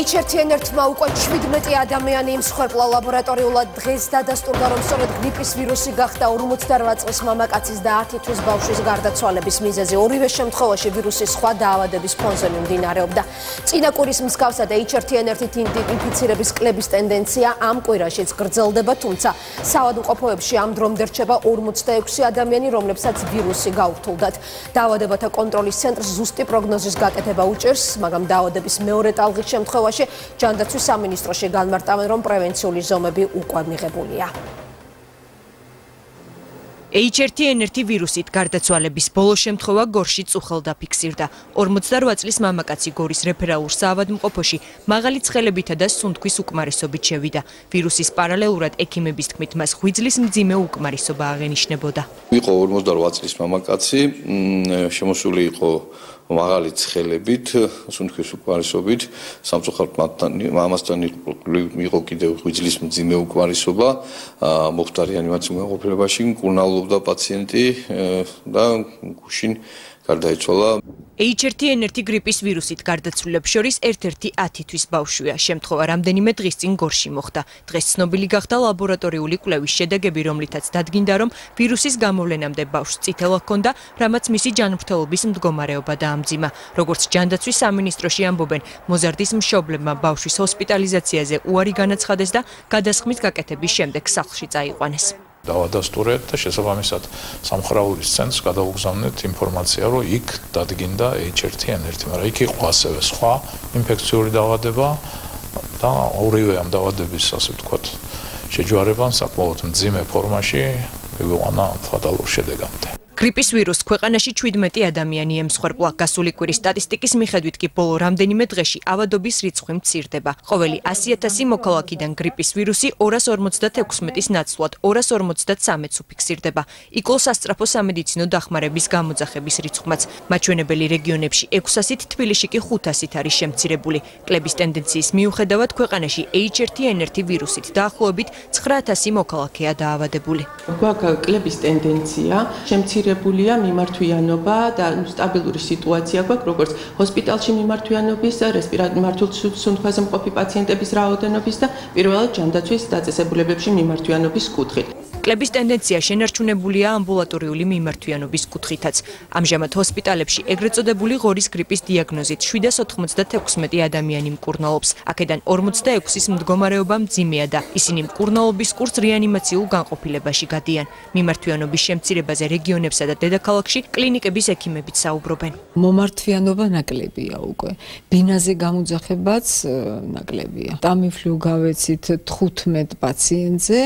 H1N1-მა უკვე 17 ადამიანი იმსხვერპლა ლაბორატორიულად დღეს დადასტურდა, რომ სწორედ გრიპის ვირუსი გახდა 48 წლის მამაკაცის და 10 თვის ბავშვის გარდაცვალების მიზეზი. ორივე შემთხვევაში ვირუსის სხვა დაავადების ფონზე მიმდინარეობდა. წინა კვირის მსგავსად H1N1-ით ინფიცირების კლების ტენდენცია ამ კვირაშიც გრძელდება, თუმცა საავადმყოფოებში ამ დრომდე რჩება 46 ადამიანი, რომლებსაც ვირუსი გაურთულდათ. დაავადებათა კონტროლის ცენტრს ზუსტი პროგნოზის გაკეთება უჭერს, მაგრამ დაავადების მეორე ტალღის შემთხვევაში ჯანდაცვის სამინისტროში განმარტავენ, რომ პრევენციული ზომები უკვე მიღებულია. H1N1 ვირუსით გარდაცვალების ბოლო შემთხვევა გორში წუხელ დაფიქსირდა. 48 წლის მამაკაცი გორის რეფერალურ საავადმყოფოში მაღალი ცხელებითა და სუნთქვის უკმარისობით შევიდა. ვირუსის პარალელურად ექიმების თქმით, მას ღვიძლის მძიმე უკმარისობა აღენიშნებოდა. იყო 48 წლის მამაკაცი, შემოსული იყო მაღალი ცხელებით, სუნთქვის უკმარისობით, სამწუხაროდ მამასთან იყო კიდევ ღვიძლის მძიმე უკმარისობა, მოხდა რეანიმაციულ განყოფილებაში, მკურნალობდა პაციენტი და გუშინ გარდაიცვალა. H1N1 გრიპის ვირუსით გარდაცვლილებს შორის ერთ-ერთი 10 თვის ბავშვია. შემთხვევა რამდენიმე დღის წინ გორში მოხდა. დღეს ცნობილი გახდა ლაბორატორიული კვლევის შედეგები, რომლითაც დადგინდა, რომ ვირუსის გამოვლენამდე ბავშვს წითელა ჰქონდა, რამაც მისი ჯანმრთელობის მდგომარეობა დაამძიმა. როგორც ჯანდაცვის სამინისტროში ამბობენ, მოზარდის მშობლებმა ბავშვის ჰოსპიტალიზაციაზე უარი განაცხადეს და გადასხმის გაკეთების შემდეგ სახლში წაიყვანეს. დავადასტურეთ და შესაბამისად სამხარაულის ცენტრს გადავუგზავნეთ ინფორმაცია, რომ იქ დადგინდა H1N1, მაგრამ იქ იყო ასევე სხვა ინფექციური დაავადება და ორივე ამ დაავადების, ასე ვთქვათ, შეჯვარებამ საკმაოდ მძიმე ფორმაში მივიყვანა ფატალურ შედეგამდე. გრიპის ვირუსს ქვეყანაში 17 ადამიანი ემსხვერპლა. გასული კვირის სტატისტიკის მიხედვით კი ბოლო რამდენიმე დღეში ავადობის რიცხვი მცირდება. ყოველი 100,000 მოქალაქიდან გრიპის ვირუსი 256-ის ნაცვლად 253-ს უფიქსირდება. იკლოს სასწრაფო სამედიცინო დახმარების გამოძახების რიცხვმაც. მაჩვენებელი რეგიონებში 600-ით, თბილისში კი 500-ით არის შემცირებული. კლების ტენდენციის მიუხედავად ქვეყანაში H1N1 ვირუსით დაახლოებით 9,000 მოქალაქეა დაავადებული. კლების ტენდენცია შემცირებულია მიმართვიანობა და სტაბილური სიტუაცია გვაქვს, როგორც ჰოსპიტალში მიმართვიანობის, მართულ სუნთქვაზე მყოფი პაციენტების რაოდენობის და პირველად ჯანდაცვის დაწესებულებებში მიმართვიანობის კუთხით. კლების ტენდენცია შენარჩუნებულია ამბულატორიული მიმართვიანობის კუთხითაც. ამჟამად ჰოსპიტალებში ეგრეთ წოდებული ღორის გრიპის დიაგნოზით 796 ადამიანი მკურნალობს. აქედან 46-ის მდგომარეობა მძიმეა და ისინი მკურნალობის კურსს რეანიმაციულ განყოფილებაში გადიან. მიმართვიანობის შემცირებაზე რეგიონებსა და დედაქალაქში კლინიკების ექიმებიც საუბრობენ. მომართვიანობა ნაკლებია უკვე. ბინაზე გამოძახებაც ნაკლებია. ტამიფლუ გავეცით 15 პაციენტზე.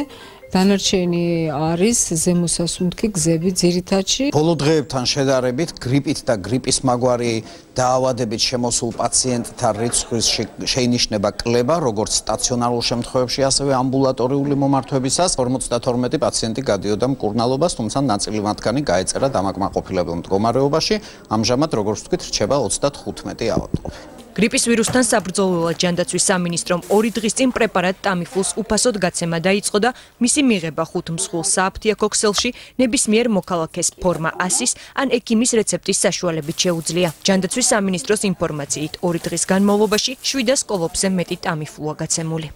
დანარჩენი არის ზემოსასუნთქი გზები ძირითადში. ბოლო დღეებთან შედარებით გრიპით და გრიპის მაგვარი დაავადებით შემოსულ პაციენტთა რიცხვის შეინიშნება კლება, როგორც სტაციონარულ შემთხვევებში, ასევე ამბულატორიული მომართვებისას. 52 პაციენტი გადიოდა მკურნალობას, თუმცა ნაწილი მათგანი გაეწერა დამაკმაყოფილებელ მდგომარეობაში. ამჟამად, როგორც ვთქვით, რჩება 35 ავადმყოფი. გრიპის ვირუსთან საბრძოლველად ჯანდაცვის სამინისტრომ 2 დღის წინ პრეპარატ ტამიფლუს უფასოდ გაცემა დაიწყო და მისი მიღება 5 მსხვილ სააფთიაქო ქსელში ნებისმიერ მოქალაქეს ფორმა 100-ის ან ექიმის რეცეპტის საშუალებით შეუძლია. ჯანდაცვის სამინისტროს ინფორმაციით 2 დღის განმავლობაში 700 კოლოფზე მეტი ტამიფლუა გაცემული.